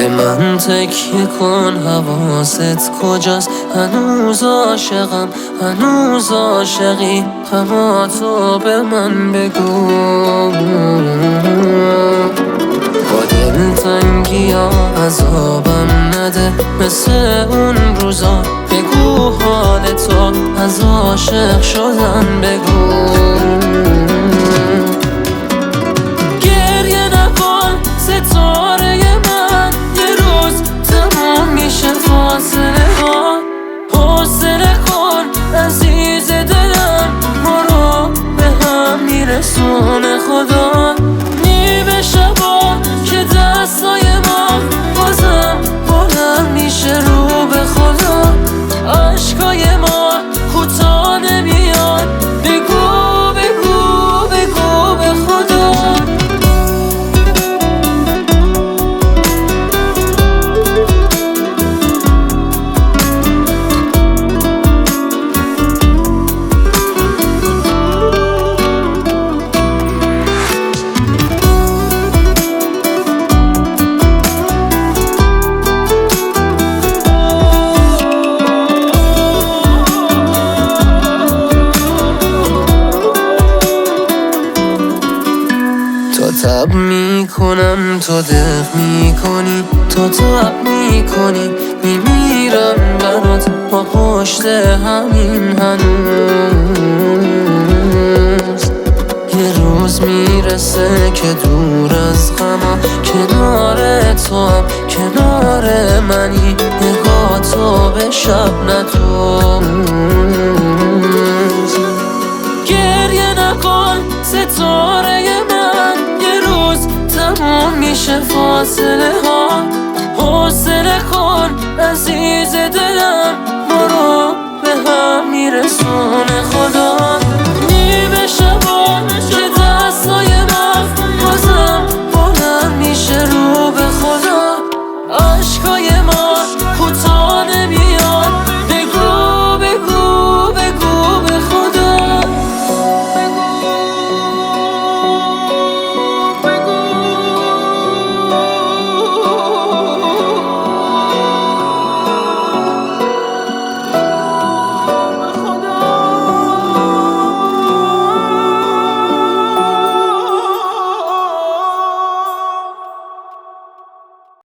به من تکیه کن، حواست کجاست؟ هنوز عاشقم، هنوز عاشقی؟ غماتو به من بگو. با دلتنگی ها عذابم نده مثل اون روزا. بگو حال تو از عاشق شدن بگو. گریه نکن ستاره من، یه روز تموم میشه فاصله ها. حوصله کن عزیز دلم، ما رو به هم میرسونه خدا. نیمه شبا که دستای ما بازم بلند میشه رو به خدا. عشقای ما کوتاه نمیاد، بگو بگو بگو به خدا. تو تب میکنم، تو دق میکنی، تو تب میکنی، میمیرم برات با پشت همین هنوز. یه روز میرسه که دور از غمم، کنار تو هم کنار منی. نگاهتو به شب ندوز. گریه نکن ستاره من، یه روز تموم میشه فاصله ها.